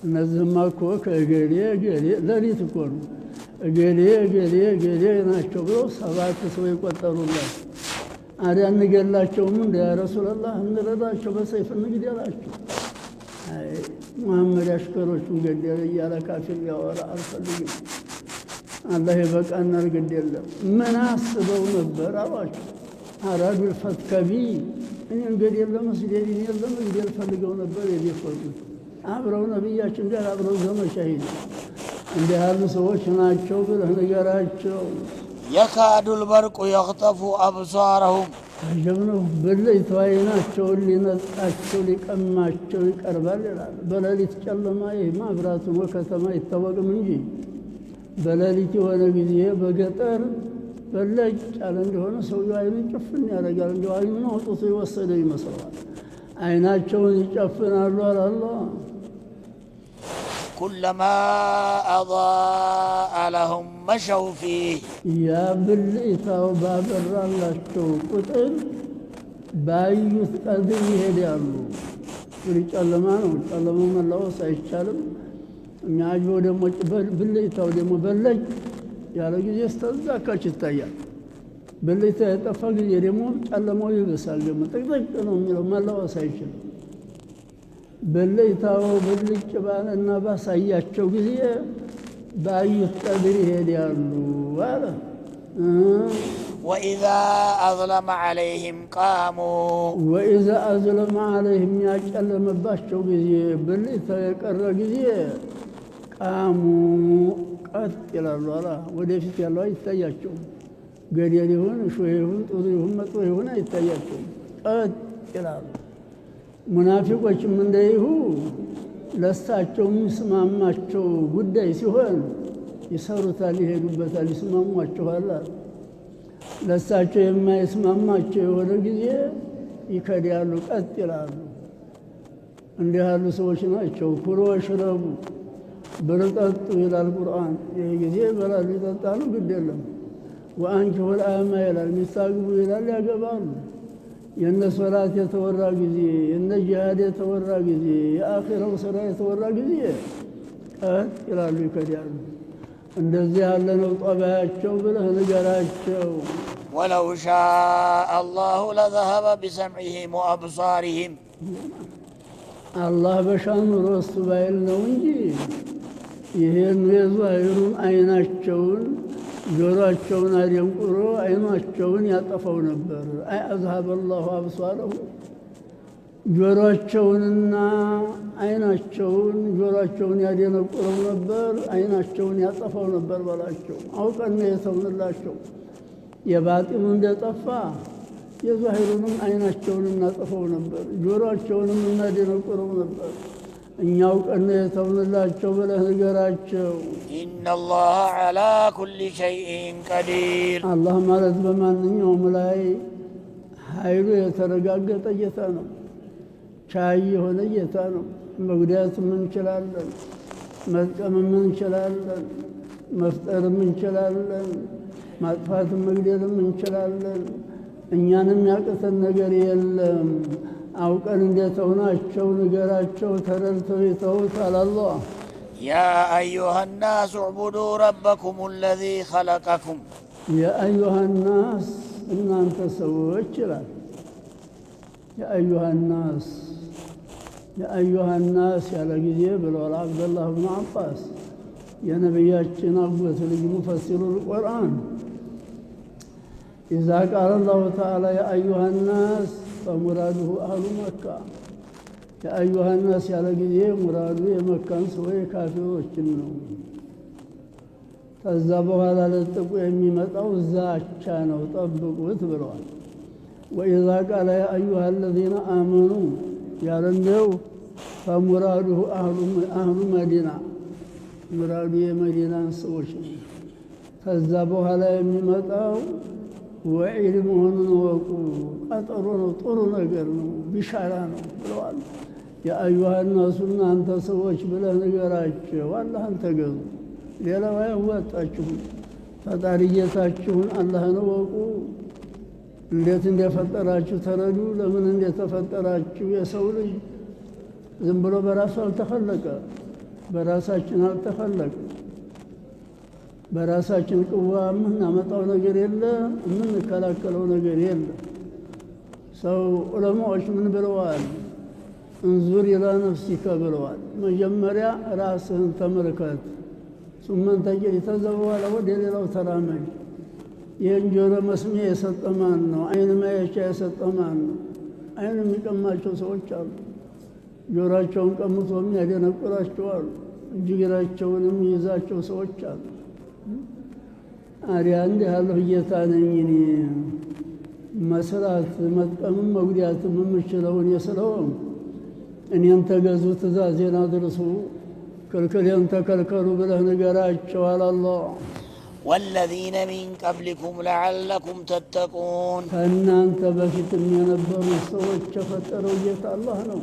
እነዚህማ እኮ ከእገሌ እገሌ ሌሊት እኮ ነው እገሌ እገሌ እገሌ ናቸው ብለው 7 ሰው ይቆጠሩላቸው። አዲያ እንገላቸውም እንደ ያ ረሱላህ እንረዳቸው፣ በሰይፍ እንግደላቸው። አይ ሙሐመድ አሽከሮቹን ገደለ እያለ ካፊር ያወራ አልፈልግም። አላህ ይበቃናል፣ ግድ የለም። ምን አስበው ነበር አሏቸው። አራዱል ፈትከቢ እኔን ገደል ለመስደድ እኔን ለመግደል ፈልገው ነበር የሚፈሩት። አብረው ነቢያችን ጋር አብረው ዘመቻ ሄዱ። እንዲህ ያሉ ሰዎች ናቸው ብለህ ንገራቸው። የካዱል በርቁ የኽጠፉ አብሳረሁም አጀብነው በሌሊት ዓይናቸውን ሊነጣቸው ሊቀማቸው ይቀርባል ይላል። በሌሊት ጨለማ ይህ ማብራቱን ወከተማ አይታወቅም እንጂ በሌሊት የሆነ ጊዜ በገጠር በለጭ ያለ እንደሆነ ሰውየው ዓይኑን ጭፍን ያደርጋል። እንዲሁ ዓይኑን አውጥቶ የወሰደ ይመስለዋል። ዓይናቸውን ይጨፍናሉ አለ አላህ። ኩለማ አضاء لهم مشوا فيه ያ ብልጭታው ባበራላቸው ቁጥር ባዩት ቀድር ይሄዳሉ። ጨለማ ነው፣ ጨለማው መላወስ አይቻልም። የሚያጅበው ደግሞ ብልጭታው ደግሞ በለጭ ያለ ጊዜ ስተዛካች ይታያል። ብልጭታ የጠፋ ጊዜ ደግሞ ጨለማው ይብሳል። ደግሞ ጥቅጥቅ ነው የሚለው መላወስ አይችልም። ብልጭታው ብልጭ ባለና ባሳያቸው ጊዜ ባዩት ቀድር ይሄዳሉ አለ። وإذا أظلم عليهم قاموا وإذا أظلم عليهم ያጨለመባቸው ጊዜ ብልጭታ የቀረ ጊዜ ቃሙ ቀጥ ይላሉ አላ ወደፊት ያለው አይታያቸውም ገደል ይሁን ሾህ ይሁን ጥሩ ይሁን መጥፎ ይሁን አይታያቸውም ቀጥ ይላሉ ሙናፊቆችም እንደይሁ ለሳቸው የሚስማማቸው ጉዳይ ሲሆን ይሰሩታል ይሄዱበታል ይስማሟቸዋል ለሳቸው የማይስማማቸው የሆነ ጊዜ ይከዳሉ ቀጥ ይላሉ እንዲህ ያሉ ሰዎች ናቸው ኩሉ ወሽረቡ በረጠጡ ይላል ቁርአን ይሄ ጊዜ በላሉ ይጠጣሉ ግድ የለም ወአንኪሁ الأيام ይላል ሚስታግቡ ይላል ያገባሉ የነ ሶላት የተወራ ጊዜ የነ ጂሃድ የተወራ ጊዜ የአኺራው ስራ የተወራ ጊዜ ቀጥ ይላሉ ይከዳሉ እንደዚህ ያለ ነው ጠባያቸው ብለህ ንገራቸው ولو شاء الله لذهب بسمعهم وأبصارهم الله በሻኑ ሮስቱ ባይል ነው እንጂ ይሄን የዛሂሩን አይናቸውን ጆሮአቸውን አደንቁሮ አይናቸውን ያጠፋው ነበር አይ አዝሀበ الله أبصارهم ጆሮአቸውንና አይናቸውን ጆሮአቸውን ያደነቁረው ነበር አይናቸውን ያጠፋው ነበር በላቸው አውቀን የተውንላቸው የባጢኑ እንደጠፋ የዛሂሩንም አይናቸውን እናጠፋው ነበር ጆሮአቸውንም እናደነቁረው ነበር እኛው ቀን የተውንላቸው ብለህ ንገራቸው إن الله على كل شيء قدير አላህ ማለት በማንኛውም ላይ ኃይሉ የተረጋገጠ ጌታ ነው ቻይ የሆነ ጌታ ነው መጉዳትም እንችላለን መጥቀምም እንችላለን መፍጠርም እንችላለን ማጥፋትም መግደልም እንችላለን እኛንም ያቀተን ነገር የለም አውቀን እንደተውናቸው ንገራቸው ተረድተው ይተውታል አላህ يا أيها الناس اعبدوا ربكم الذي خلقكم يا أيها الناس إن أنت سويت يا أيها الناس يا أيها الناس يا لقيه بالولا عبد الله بن عباس يا نبياتنا أبوة لمفسر القرآن إذا قال الله تعالى يا أيها الناس فمراده أهل مكة يا أيها الناس يا لقيه مراده مكة سوي كافرون تزابوا على التقوى يميمتوا الزاكشانوا طبقوا وتبروا وإذا قال يا أيها الذين آمنوا يا رندو فمراده أهل مدينة مراده مدينة سوشن تزابوا على يميمتوا وعلمهم وقوا قطروا طروا نقروا بشارانوا بلوال يا أيها الناس أنت سوش بلا نقراج والله أنت قضوا ሌላው ያዋጣችሁን ፈጣሪየታችሁን አላህን ወቁ እንዴት እንደፈጠራችሁ ተረዱ ለምን እንደተፈጠራችሁ የሰው ልጅ ዝም ብሎ በራሱ አልተፈለቀ በራሳችን አልተፈለቀ በራሳችን ቅዋ ምናመጣው ነገር የለ ምን ከላከለው ነገር የለ ሰው ዑለማዎች ምን ብለዋል እንዙር ኢላ ነፍሲከ ብለዋል መጀመሪያ ራስህን ተመልከት ثم تجري تزوال ودليل ترامج ينجر مسمي يسطمان عين ما يشاء يسطمان عين የሚቀማቸው ሰዎች አሉ ጆሮአቸውን ቀምቶ የሚያደነቁራቸው አሉ ጅግራቸውንም ይዛቸው ሰዎች አሉ አሪያ እንደ ያለው ጌታ ነኝ እኔ መስራት መጥቀምም መጉዳትም የምችለውን የስለው እኔን ተገዙ ትእዛዜን አድርሱ كلكلين تكلكلوا بله نقراء على الله والذين من قبلكم لعلكم تتقون فإن أنت بكت من ينبروا السوء شفتروا جيت الله نو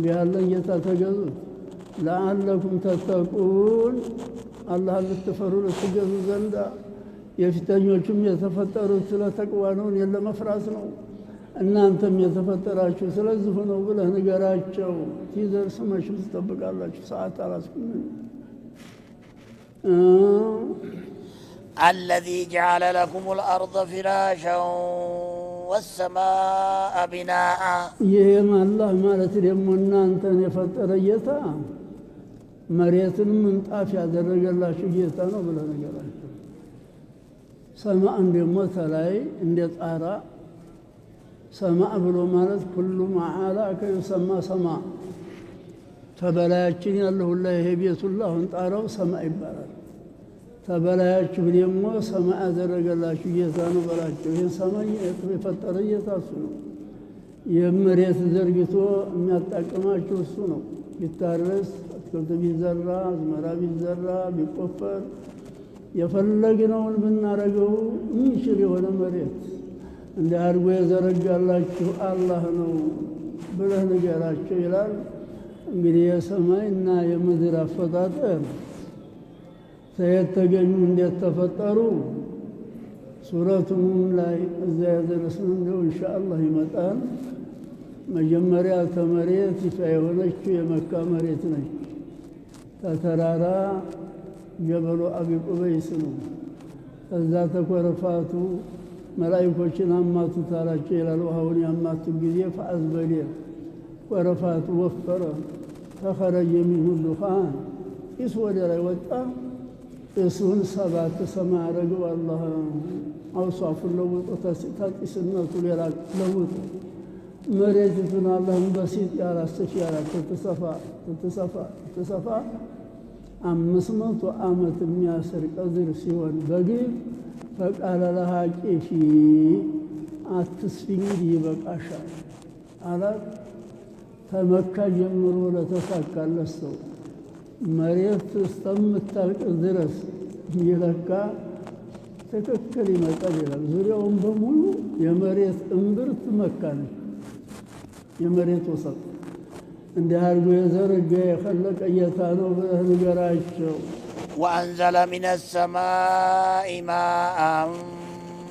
بهذا جيت تجزوا لعلكم تتقون الله بتفروا لتجزوا زندا يفتنوا يتفتروا سلا تقوانون يلا مفراسنوا እናንተም የተፈጠራችሁ ስለዚህ ነው ብለህ ንገራቸው ትይዘርስ መሽም ተጠብቃላችሁ ሰዓት አላስኩም الذي جعل لكم الأرض فراشا والسماء بناء ይሄም አላህ ማለት ደግሞ እናንተን የፈጠረ ጌታ መሬትን ምንጣፍ ያደረገላችሁ ጌታ ነው ብለህ ንገራቸው ሰማዕን ደግሞ ተላይ እንደ ጣራ سماء بلو مالت كل ما علاك يسمى سماء ተበላያችን ያለው ሁላ ይሄ ቤት ሁላ አሁን ጣራው ሰማይ ይባላል። ተበላያችሁ ደግሞ ሰማይ አደረገላችሁ ጌታ ነው በላቸው። ይህን ሰማይ የፈጠረ ጌታ እሱ ነው። የመሬት ዘርግቶ የሚያጣቅማችሁ እሱ ነው። ቢታረስ አትክልት ቢዘራ አዝመራ ቢዘራ ቢቆፈር የፈለግነውን ብናረገው የሚችል የሆነ መሬት እንደ አድርጎ የዘረጋላችሁ አላህ ነው ብለህ ንገራቸው ይላል። እንግዲህ የሰማይና የምድር አፈጣጠር ከየት ተገኙ እንዴት ተፈጠሩ ሱረቱ ሙን ላይ እዛ ያደረስን እንደው ኢንሻአላህ ይመጣል። መጀመሪያ ከመሬት ይፋ የሆነችው የመካ መሬት ነች። ከተራራ ጀበሉ አቢ ቁበይስ ነው። ከዛ ተኮረፋቱ መላእክቶችን አማቱት አላቸው ይላል። ውሃውን ያማቱ ጊዜ ፈአዝበሌ ኮረፋቱ ወፈረ ተኸረጀ ሚንሁ ዱኻን ጢስ ወደ ላይ ወጣ። እሱን ሰባት ሰማይ አረገው አላህ አውሳፉን ለውጦ ተጢስነቱ ሌላ ለውጦ መሬቲቱን አላህን በሲጥ ያላሰች ያላት ትሰፋ 500 ዓመት የሚያስር ቀዝር ሲሆን በግብ ፈቃለ ለሃ ቂፊ አትስፊኝ ይበቃሻል አላት። ተመካ ጀምሮ ለተሳካለት ሰው መሬት እስከምታልቅ ድረስ ይለካ ትክክል ይመጣል ይላል። ዙሪያውን በሙሉ የመሬት እምብርት መካ ነች። የመሬት ወሰጥ እንዲህ አድርጎ የዘረጋ የኸለቀ ጌታ ነው ብለህ ንገራቸው። وأنزل من السماء ماء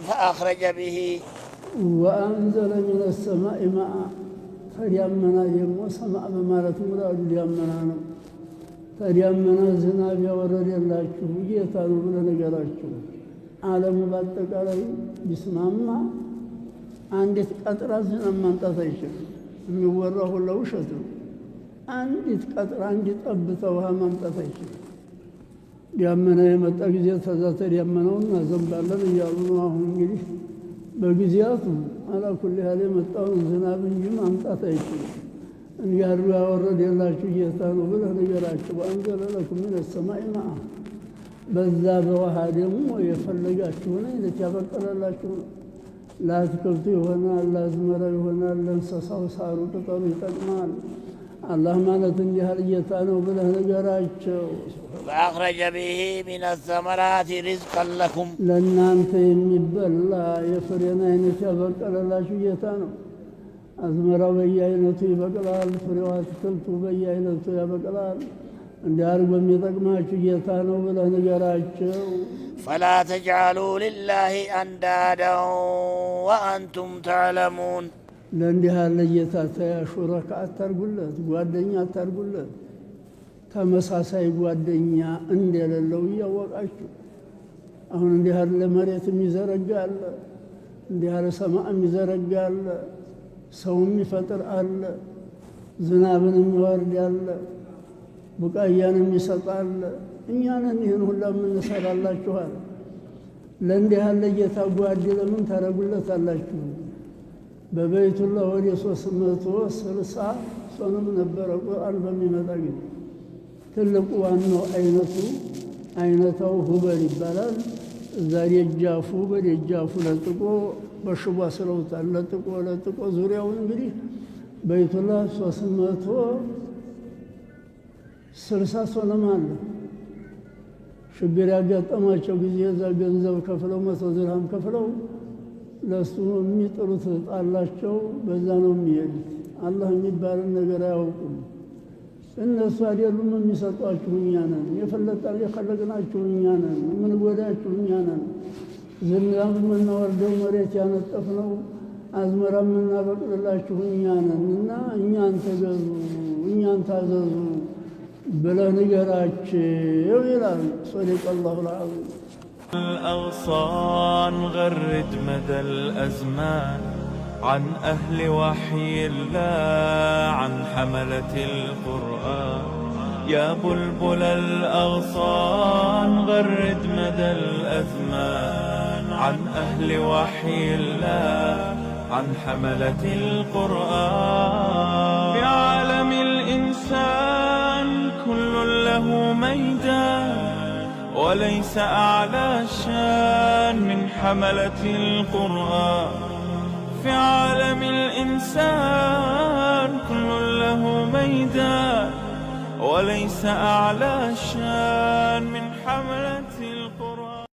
فأخرج به وأنزل من السماء ماء ተዲያመና ደግሞ ሰማዕ በማለት ሙራዱ ዲያመና ነው። ተዲያመና ዝናብ ያወረደላችሁ ጌታ ነው ብለህ ንገራቸው። ዓለሙ በአጠቃላይ ቢስማማ አንዲት ቀጥራ ዝናብ ማምጣት አይችልም። የሚወራው ሁሉ ውሸት ነው። አንዲት ቀጥራ አንዲት ጠብታ ውሃ ማምጣት አይችልም። ዲያመና የመጣ ጊዜ ተዛ ተዲያመናውን እናዘንባለን እያሉ ነው። አሁን እንግዲህ በጊዜያቱ አላኩል ያለ የመጣውን ዝናብ እንጂ ማምጣት አይችልም። እንዲያሉ ያወረደላችሁ ጌታ ነው ብለህ ንገራቸው። ወአንዘለ ለኩም ሚነ ሰማኢ ማአ በዛ በውሃ ደግሞ የፈለጋችሁን አይነት ያበቀለላችሁ ነው። ለአትክልቱ ይሆናል፣ ለአዝመራ ይሆናል፣ ለእንስሳው ሳሩ ቅጠሉ ይጠቅማል። አላህ ማለት እንዲህ ያለ ጌታ ነው ብለህ ንገራቸው። فأخرج به من الثمرات رزقا لكم ለእናንተ የሚበላ የፍሬን አይነት ያበቀለላችሁ ጌታ ነው። አዝመራው በየአይነቱ ይበቅላል፣ ፍሬው አትክልቱ በየአይነቱ ያበቅላል። እንዲህ አድርጎ የሚጠቅማችሁ ጌታ ነው ብለህ ንገራቸው። فلا تجعلوا لله أندادا وأنتم تعلمون ለእንዲህ ያለ ጌታ ሹረካ አታርጉለት፣ ጓደኛ አታርጉለት። ተመሳሳይ ጓደኛ እንደሌለው እያወቃችሁ አሁን እንዲህ ያለ መሬት የሚዘረጋ አለ፣ እንዲህ ያለ ሰማይ የሚዘረጋ አለ፣ ሰው የሚፈጥር አለ፣ ዝናብን የሚወርድ አለ፣ ቡቃያን የሚሰጥ አለ። እኛንን ይህን ሁላ የምንሰራላችኋል። ለእንዲህ ያለ ጌታ ጓድ ለምን ታረጉለታላችሁ? በበይቱላህ ወደ 360 ሶንም ነበረ ቁርአን በሚመጣ ጊዜ ትልቁ ዋናው አይነታው ሁበል ይባላል። እዛ ደጃፉ በደጃፉ ለጥቆ በሽቦ አስረውታል። ለጥቆ ዙሪያውን እንግዲህ በይቱላህ 360 ሶንም አለ። ችግር ያጋጠማቸው ጊዜ እዛ ገንዘብ ከፍለው 100 ድርሃም ከፍለው ለሱ የሚጥሩት ጣላቸው። በዛ ነው የሚሄዱት። አላህ የሚባልን ነገር አያውቁም። እነሱ አይደሉም የሚሰጧችሁ፣ እኛ ነን። የፈለግናችሁ እኛ ነን። የምንጎዳችሁ እኛ ነን። ዝናብ የምናወርደው መሬት ያነጠፍነው አዝመራ የምናበቅልላችሁ እኛ ነን እና እኛን ተገዙ፣ እኛን ታዘዙ ብለህ ንገራቸው ይላል። صدق الله العظيم. الأغصان غرد مدى الأزمان عن أهل وحي الله عن حملة القرآن يا بلبل الأغصان غرد مدى الأزمان عن أهل وحي الله عن حملة القرآن في عالم الإنسان ميدان وليس أعلى شان من حملة القرآن. في عالم الإنسان كل له ميدان وليس أعلى شان من حملة القرآن.